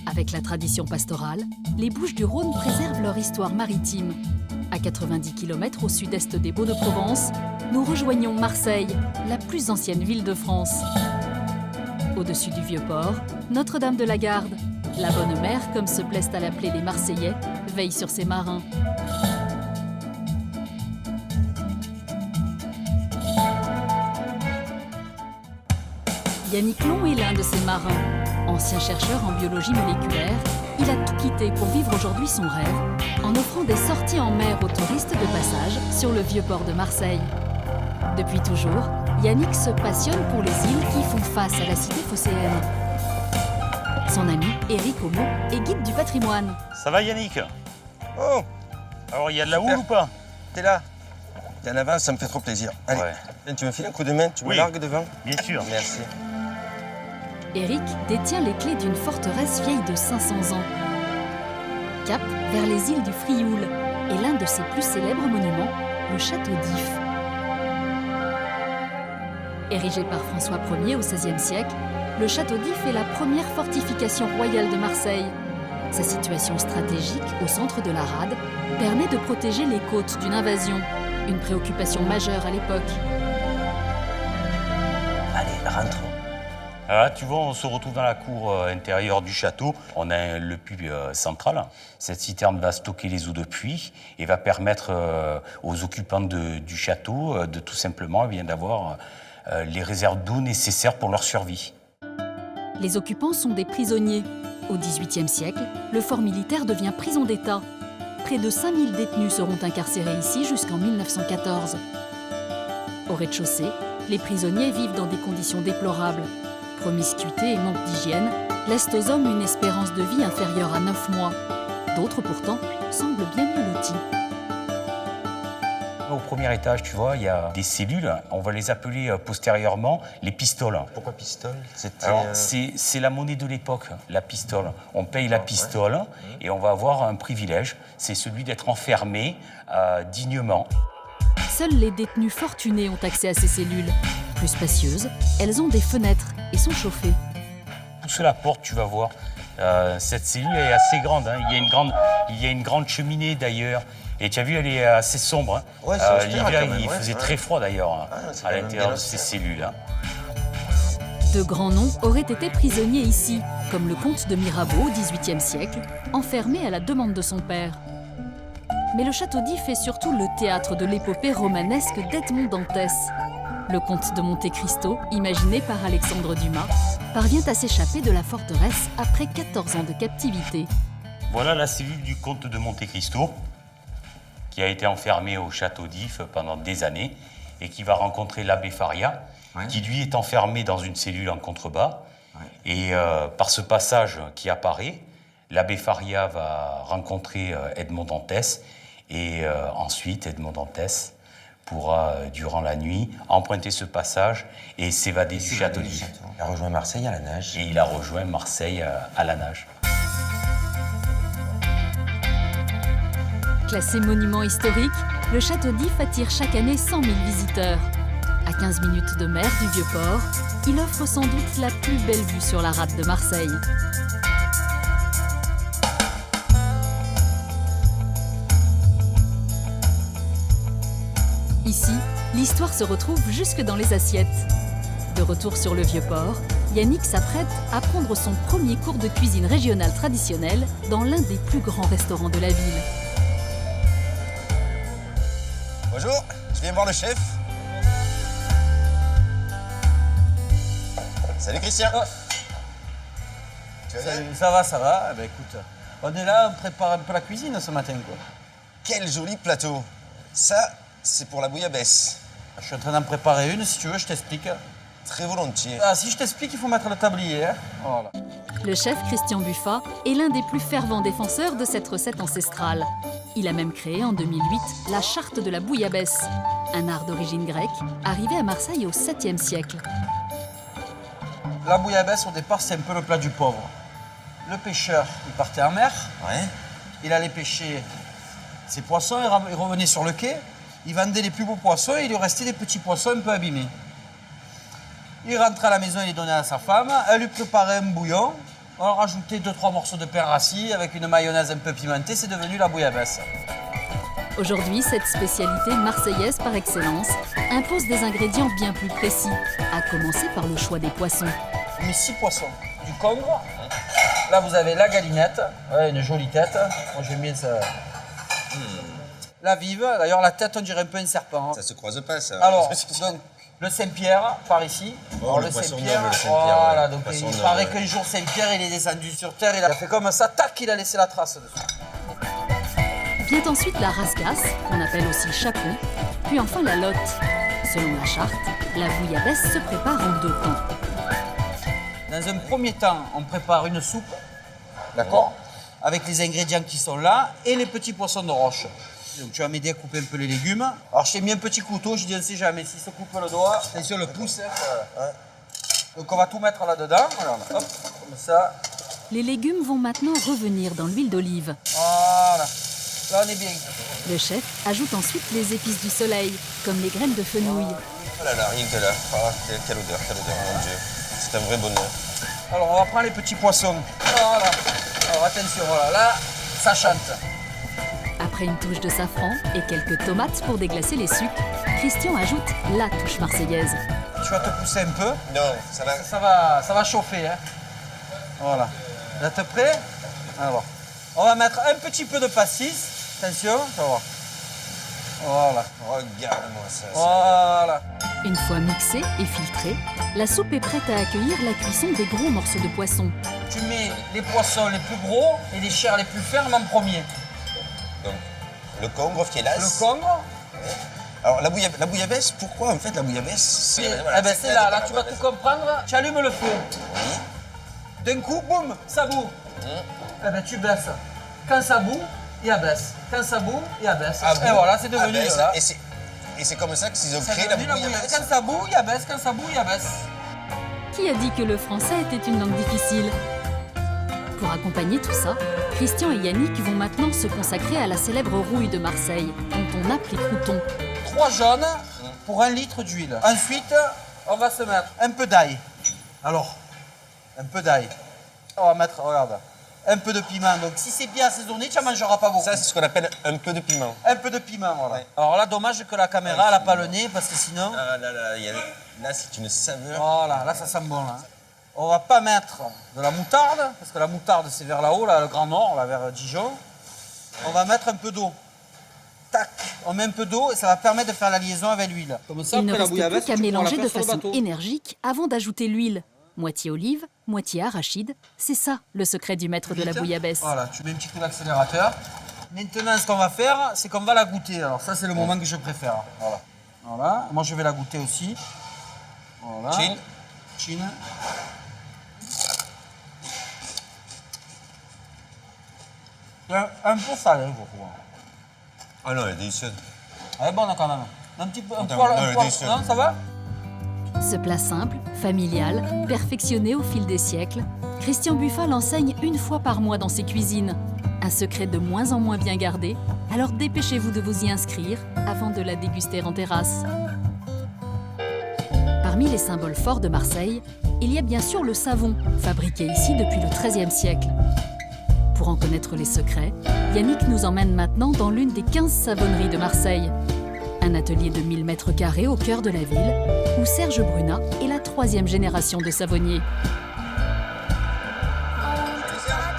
Avec la tradition pastorale, les Bouches-du-Rhône préservent leur histoire maritime. À 90 km au sud-est des Baux-de-Provence, nous rejoignons Marseille, la plus ancienne ville de France. Au-dessus du Vieux-Port, Notre-Dame de la Garde, la bonne mère, comme se plaisent à l'appeler les Marseillais, veille sur ses marins. Yannick Long est l'un de ces marins. Ancien chercheur en biologie moléculaire, il a tout quitté pour vivre aujourd'hui son rêve, en offrant des sorties en mer aux touristes de passage sur le Vieux-Port de Marseille. Depuis toujours, Yannick se passionne pour les îles qui font face à la cité phocéenne. Son ami, Éric Homo, est guide du patrimoine. Ça va Yannick? Oh! Alors il y a de la houle ou pas? T'es là. T'es en avance, ça me fait trop plaisir. Allez, ouais. Tu me files un coup de main, tu me largues devant? Bien sûr. Merci. Éric détient les clés d'une forteresse vieille de 500 ans. Cap vers les îles du Frioul et l'un de ses plus célèbres monuments, le château d'If. Érigé par François Ier au XVIe siècle, le château d'If est la première fortification royale de Marseille. Sa situation stratégique au centre de la rade permet de protéger les côtes d'une invasion, une préoccupation majeure à l'époque. Allez, rentre. Alors là, tu vois, on se retrouve dans la cour intérieure du château. On a le puits central. Cette citerne va stocker les eaux de pluie et va permettre aux occupants du château de tout simplement d'avoir les réserves d'eau nécessaires pour leur survie. Les occupants sont des prisonniers. Au XVIIIe siècle, le fort militaire devient prison d'État. Près de 5000 détenus seront incarcérés ici jusqu'en 1914. Au rez-de-chaussée, les prisonniers vivent dans des conditions déplorables. Promiscuité et manque d'hygiène laissent aux hommes une espérance de vie inférieure à 9 mois. D'autres, pourtant, semblent bien mieux lotis. Au premier étage, tu vois, il y a des cellules. On va les appeler postérieurement les pistoles. Pourquoi pistole? C'est la monnaie de l'époque, la pistole. On paye la pistole et on va avoir un privilège. C'est celui d'être enfermé dignement. Seuls les détenus fortunés ont accès à ces cellules. Plus spacieuses, elles ont des fenêtres et sont chauffées. Pousse la porte, tu vas voir. Cette cellule est assez grande. Hein. Il y a une grande cheminée d'ailleurs. Et tu as vu, elle est assez sombre. Hein. Ouais, l'hiver, il faisait très froid d'ailleurs à l'intérieur de ces cellules. Hein. De grands noms auraient été prisonniers ici, comme le comte de Mirabeau au XVIIIe siècle, enfermé à la demande de son père. Mais le château d'If est surtout le théâtre de l'épopée romanesque d'Edmond Dantès. Le comte de Monte Cristo, imaginé par Alexandre Dumas, parvient à s'échapper de la forteresse après 14 ans de captivité. Voilà la cellule du comte de Monte Cristo, qui a été enfermé au château d'If pendant des années et qui va rencontrer l'abbé Faria, qui lui est enfermé dans une cellule en contrebas. Et par ce passage qui apparaît, l'abbé Faria va rencontrer Edmond Dantès et ensuite Edmond Dantès pourra, durant la nuit, emprunter ce passage et s'évader du château d'If. Il a rejoint Marseille à la nage. Et il a rejoint Marseille à la nage. Classé monument historique, le château d'If attire chaque année 100 000 visiteurs. À 15 minutes de mer du Vieux-Port, il offre sans doute la plus belle vue sur la rade de Marseille. Ici, l'histoire se retrouve jusque dans les assiettes. De retour sur le Vieux-Port, Yannick s'apprête à prendre son premier cours de cuisine régionale traditionnelle dans l'un des plus grands restaurants de la ville. Bonjour, je viens voir le chef. Salut Christian. Tu vas bien? Salut, ça va. Eh ben, écoute, on est là, on prépare un peu la cuisine ce matin, quoi. Quel joli plateau. Ça, c'est pour la bouillabaisse. Je suis en train d'en préparer une, si tu veux, je t'explique. Très volontiers. Ah, si je t'explique, il faut mettre le tablier, hein. Voilà. Le chef Christian Buffat est l'un des plus fervents défenseurs de cette recette ancestrale. Il a même créé en 2008 la charte de la bouillabaisse, un art d'origine grecque arrivé à Marseille au 7e siècle. La bouillabaisse, au départ, c'est un peu le plat du pauvre. Le pêcheur, il partait en mer, il allait pêcher ses poissons, il revenait sur le quai, il vendait les plus beaux poissons et il lui restait des petits poissons un peu abîmés. Il rentrait à la maison, il les donnait à sa femme, elle lui préparait un bouillon, on rajoutait 2-3 morceaux de pain rassis avec une mayonnaise un peu pimentée, c'est devenu la bouillabaisse. Aujourd'hui, cette spécialité marseillaise par excellence impose des ingrédients bien plus précis, à commencer par le choix des poissons. On met 6 poissons, du congre, là vous avez la galinette, une jolie tête, moi j'aime bien ça. La vive, d'ailleurs la tête on dirait un peu un serpent. Ça se croise pas ça. Alors, donc, le Saint-Pierre, par ici. Oh, le Saint-Pierre, voilà, donc il paraît qu'un jour Saint-Pierre il est descendu sur terre, il a fait comme ça, tac, il a laissé la trace dessus. Vient ensuite la rascasse, qu'on appelle aussi chapon, puis enfin la lotte. Selon la charte, la bouillabaisse se prépare en 2 temps. Dans un premier temps, on prépare une soupe, d'accord, avec les ingrédients qui sont là et les petits poissons de roche. Donc tu vas m'aider à couper un peu les légumes. Alors je t'ai mis un petit couteau, je dis on ne sait jamais, s'il se coupe le doigt, attention le pouce. Donc on va tout mettre là-dedans, voilà, hop, comme ça. Les légumes vont maintenant revenir dans l'huile d'olive. Voilà, là on est bien. Le chef ajoute ensuite les épices du soleil, comme les graines de fenouil. Oh là là, rien que là. Ah, quelle odeur, mon Dieu. C'est un vrai bonheur. Alors on va prendre les petits poissons. Voilà. Alors attention, voilà, là, ça chante. Après une touche de safran et quelques tomates pour déglacer les sucs, Christian ajoute la touche marseillaise. Tu vas te pousser un peu. Non, ça va chauffer. Hein. Voilà. Vous êtes prêts? Alors, on va mettre un petit peu de pastis. Attention, tu vas voir. Voilà. Regarde-moi ça. Voilà. Une fois mixée et filtrée, la soupe est prête à accueillir la cuisson des gros morceaux de poisson. Tu mets les poissons les plus gros et les chairs les plus fermes en premier. Donc, le congre, fielas. Le congre. Alors, la bouillabaisse, pourquoi en fait la bouillabaisse C'est là, tu vas tout comprendre. Tu allumes le feu. D'un coup, boum, ça bout. Eh ben, tu baisses. Quand ça bout, il abaisse. Quand ça bout, il abaisse. Et voilà, c'est devenu là. Et c'est comme ça qu'ils ont créé la bouillabaisse. Quand ça bout, il abaisse. Quand ça bout, il abaisse. Qui a dit que le français était une langue difficile? Pour accompagner tout ça, Christian et Yannick vont maintenant se consacrer à la célèbre rouille de Marseille, dont on nappe les croûtons. 3 jaunes pour 1 litre d'huile. Ensuite, on va se mettre un peu d'ail. Alors, un peu d'ail. On va mettre, regarde, un peu de piment. Donc si c'est bien assaisonné, tu n'en mangeras pas beaucoup. Ça, c'est ce qu'on appelle un peu de piment. Un peu de piment, voilà. Ouais. Alors là, dommage que la caméra n'a pas le nez, parce que sinon... Ah là là, là c'est une saveur. Voilà, là, ça sent bon, là. On va pas mettre de la moutarde, parce que la moutarde, c'est vers là-haut, là, le Grand Nord, là, vers Dijon. On va mettre un peu d'eau. Tac, on met un peu d'eau et ça va permettre de faire la liaison avec l'huile. Il ne reste plus qu'à mélanger de façon énergique avant d'ajouter l'huile. Moitié olive, moitié arachide. C'est ça, le secret du maître de la bouillabaisse. Voilà, tu mets un petit coup d'accélérateur. Maintenant, ce qu'on va faire, c'est qu'on va la goûter. Alors ça, c'est le moment que je préfère. Voilà. Voilà. Moi, je vais la goûter aussi. Voilà. Chin. Un peu salé, je crois. Ah non, elle est délicieuse. Elle est bonne quand même. Un petit peu. Non, ça va? Ce plat simple, familial, perfectionné au fil des siècles, Christian Buffat l'enseigne une fois par mois dans ses cuisines. Un secret de moins en moins bien gardé, alors dépêchez-vous de vous y inscrire avant de la déguster en terrasse. Parmi les symboles forts de Marseille, il y a bien sûr le savon, fabriqué ici depuis le XIIIe siècle. Pour en connaître les secrets, Yannick nous emmène maintenant dans l'une des 15 savonneries de Marseille. Un atelier de 1000 mètres carrés au cœur de la ville, où Serge Brunat est la 3e génération de savonniers.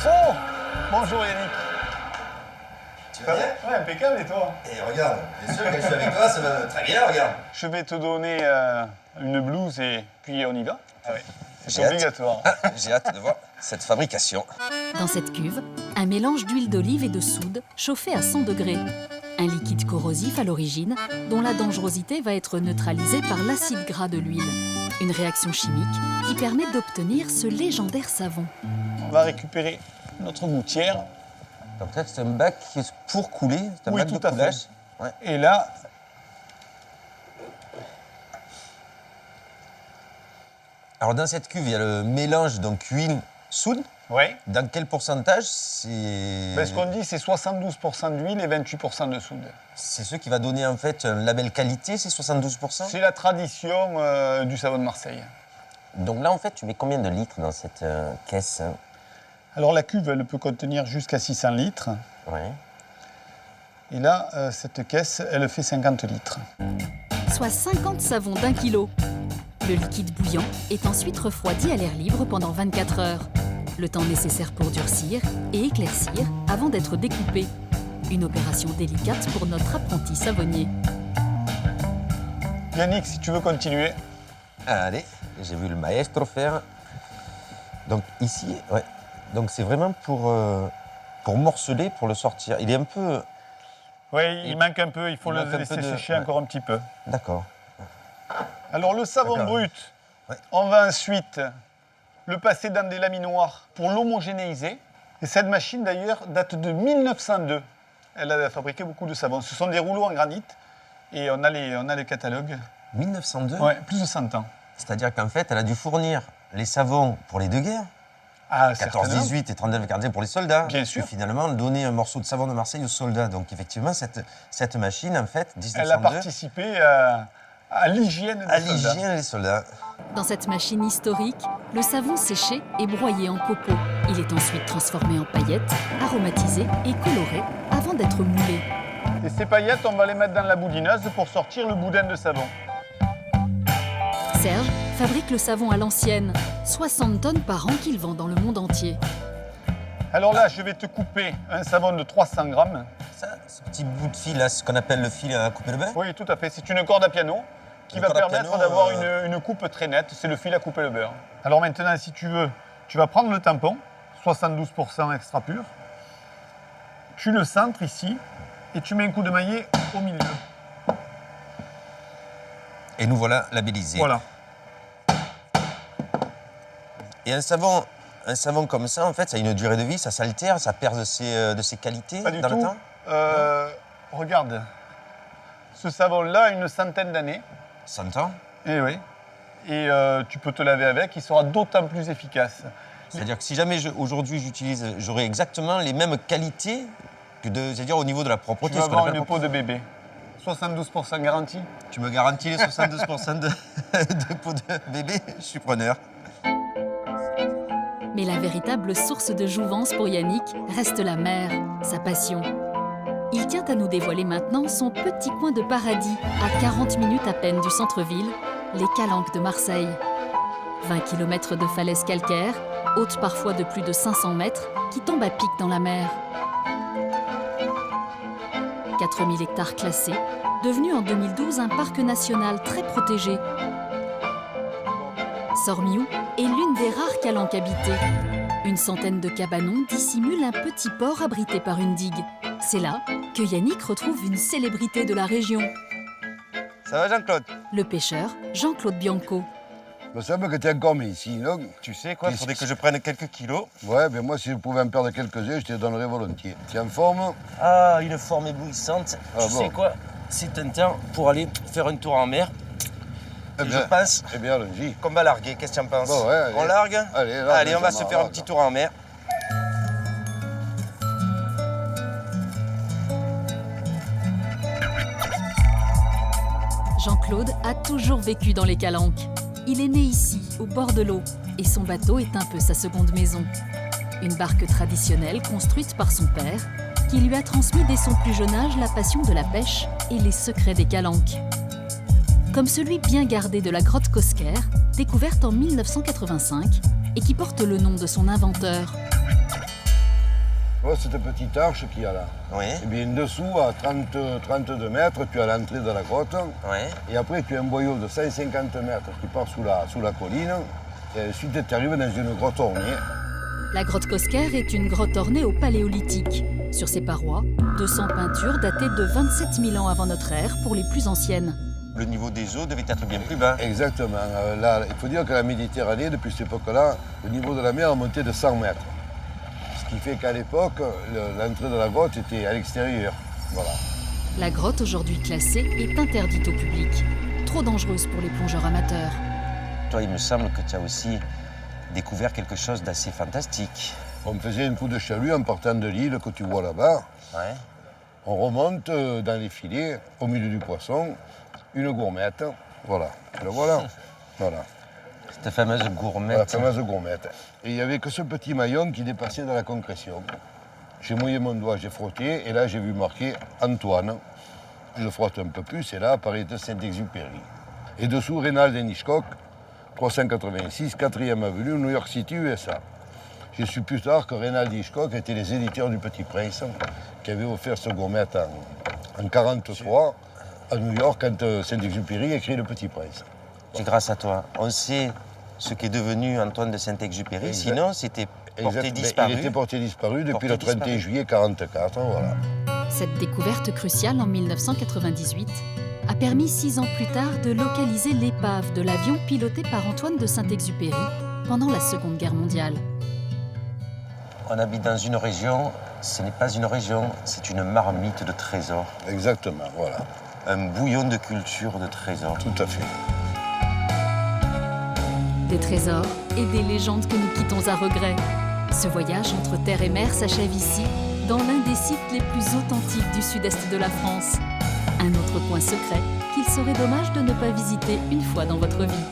Oh, bonjour Yannick. Tu vas bien? Ouais, impeccable et toi? Et regarde, bien sûr, quand je suis avec toi, ça va très bien, regarde. Je vais te donner une blouse et puis on y va. Ah ouais. C'est J'ai hâte. obligatoire. J'ai hâte de voir cette fabrication. Dans cette cuve, un mélange d'huile d'olive et de soude chauffé à 100 degrés. Un liquide corrosif à l'origine, dont la dangerosité va être neutralisée par l'acide gras de l'huile. Une réaction chimique qui permet d'obtenir ce légendaire savon. On va récupérer notre gouttière. Donc là, c'est un bac qui est pour couler, c'est un Oui, bac tout de à coulage. fait. Ouais. Et là, Alors dans cette cuve, il y a le mélange donc huile, soude. Ouais. Dans quel pourcentage? C'est ce qu'on dit, c'est 72% d'huile et 28% de soude. C'est ce qui va donner en fait un label qualité, c'est 72%? C'est la tradition du savon de Marseille. Donc là, en fait, tu mets combien de litres dans cette caisse? Alors la cuve, elle peut contenir jusqu'à 600 litres. Ouais. Et là, cette caisse, elle fait 50 litres. Soit 50 savons d'1 kilo. Le liquide bouillant est ensuite refroidi à l'air libre pendant 24 heures. Le temps nécessaire pour durcir et éclaircir avant d'être découpé. Une opération délicate pour notre apprenti savonnier. Yannick, si tu veux continuer. Allez, j'ai vu le maestro faire. Donc ici, ouais. Donc c'est vraiment pour morceler, pour le sortir. Il est un peu... Oui, il manque un peu, il faut le laisser sécher encore un petit peu. D'accord. Alors le savon brut, on va ensuite le passer dans des laminoirs pour l'homogénéiser. Et cette machine d'ailleurs date de 1902. Elle a fabriqué beaucoup de savons. Ce sont des rouleaux en granit et on a les catalogues. 1902? Oui, plus de 100 ans. C'est-à-dire qu'en fait, elle a dû fournir les savons pour les deux guerres. Ah, 14-18 et 39-45 pour les soldats. Bien sûr. Et finalement, donner un morceau de savon de Marseille aux soldats. Donc effectivement, cette machine, en fait, 1902... Elle a participé à l'hygiène des soldats. À l'hygiène des soldats. Dans cette machine historique, le savon séché est broyé en copeaux. Il est ensuite transformé en paillettes, aromatisé et coloré avant d'être moulé. Et ces paillettes, on va les mettre dans la boudineuse pour sortir le boudin de savon. Serge fabrique le savon à l'ancienne, 60 tonnes par an qu'il vend dans le monde entier. Alors là, je vais te couper un savon de 300 grammes. Ça, ce petit bout de fil, là, ce qu'on appelle le fil à couper le beurre? Oui, tout à fait. C'est une corde à piano qui va permettre d'avoir une coupe très nette. C'est le fil à couper le beurre. Alors maintenant, si tu veux, tu vas prendre le tampon, 72% extra pur. Tu le centres ici et tu mets un coup de maillet au milieu. Et nous voilà labellisés. Voilà. Et un savon comme ça, en fait, ça a une durée de vie, ça s'altère, ça perd de ses qualités Pas du dans tout. le temps? Regarde, ce savon-là a une centaine d'années. 100 ans? Eh oui. Et tu peux te laver avec, il sera d'autant plus efficace. C'est-à-dire que si jamais aujourd'hui j'utilise, j'aurai exactement les mêmes qualités que c'est-à-dire au niveau de la propreté. Tu vas avoir une peau de bébé. 72% garantie. Tu me garantis les 72% de peau de bébé? Je suis preneur. Mais la véritable source de jouvence pour Yannick reste la mer, sa passion. Il tient à nous dévoiler maintenant son petit coin de paradis, à 40 minutes à peine du centre-ville, les Calanques de Marseille. 20 km de falaises calcaires, hautes parfois de plus de 500 mètres, qui tombent à pic dans la mer. 4000 hectares classés, devenu en 2012 un parc national très protégé. Sormiou est l'une des rares calanques habitées. Une centaine de cabanons dissimulent un petit port abrité par une digue. C'est là que Yannick retrouve une célébrité de la région. Ça va, Jean-Claude? Le pêcheur Jean-Claude Bianco. Il me semble que tu es encore mis ici, non? Tu sais quoi, il faudrait que je prenne quelques kilos. Ouais, ben moi, si je pouvais en perdre quelques-uns, je te les donnerais volontiers. Tu es en forme? Ah, une forme éblouissante. Ah tu bon. sais quoi? C'est un temps pour aller faire un tour en mer. Eh Et bien, je pense eh bien, allons-y. qu'on va larguer. Qu'est-ce que tu en penses? Bon, ouais, allez. On largue? Allez, on va se faire un petit tour en mer. Jean-Claude a toujours vécu dans les Calanques. Il est né ici, au bord de l'eau, et son bateau est un peu sa seconde maison. Une barque traditionnelle construite par son père, qui lui a transmis dès son plus jeune âge la passion de la pêche et les secrets des calanques. Comme celui bien gardé de la grotte Cosquer, découverte en 1985 et qui porte le nom de son inventeur. Voilà cette petite arche qu'il y a là. Oui. Et bien dessous, à 32 mètres, tu as l'entrée de la grotte. Oui. Et après, tu as un boyau de 150 mètres qui part sous la colline. Et ensuite, tu arrives dans une grotte ornée. La grotte Cosquer est une grotte ornée au Paléolithique. Sur ses parois, 200 peintures datées de 27 000 ans avant notre ère pour les plus anciennes. Le niveau des eaux devait être bien plus bas. Exactement. Là, il faut dire que la Méditerranée, depuis cette époque-là, le niveau de la mer a monté de 100 mètres. Ce qui fait qu'à l'époque, l'entrée de la grotte était à l'extérieur. Voilà. La grotte, aujourd'hui classée, est interdite au public. Trop dangereuse pour les plongeurs amateurs. Toi, il me semble que tu as aussi découvert quelque chose d'assez fantastique. On faisait un coup de chalut en partant de l'île que tu vois là-bas. Ouais. On remonte dans les filets, au milieu du poisson, une gourmette. Voilà. Le voilà. Voilà. Cette fameuse gourmette. La fameuse gourmette. Et il n'y avait que ce petit maillon qui dépassait de la concrétion. J'ai mouillé mon doigt, j'ai frotté, et là j'ai vu marqué Antoine. Je frotte un peu plus, et là apparaît Saint-Exupéry. Et dessous, Reynald et Hitchcock, 386, 4e avenue, New York City, USA. J'ai su plus tard que Reynald et Hitchcock étaient les éditeurs du Petit Prince, qui avaient offert ce gourmette en 1943 à New York, quand Saint-Exupéry écrit Le Petit Prince. C'est grâce à toi. On sait ce qu'est devenu Antoine de Saint-Exupéry. Sinon, c'était porté disparu. Il était porté disparu depuis le 31 juillet 1944. Voilà. Cette découverte cruciale en 1998 a permis 6 ans plus tard de localiser l'épave de l'avion piloté par Antoine de Saint-Exupéry pendant la Seconde Guerre mondiale. On habite dans une région, ce n'est pas une région, c'est une marmite de trésors. Exactement, voilà. Un bouillon de culture de trésors. Tout à fait. Des trésors et des légendes que nous quittons à regret. Ce voyage entre terre et mer s'achève ici, dans l'un des sites les plus authentiques du sud-est de la France. Un autre coin secret qu'il serait dommage de ne pas visiter une fois dans votre vie.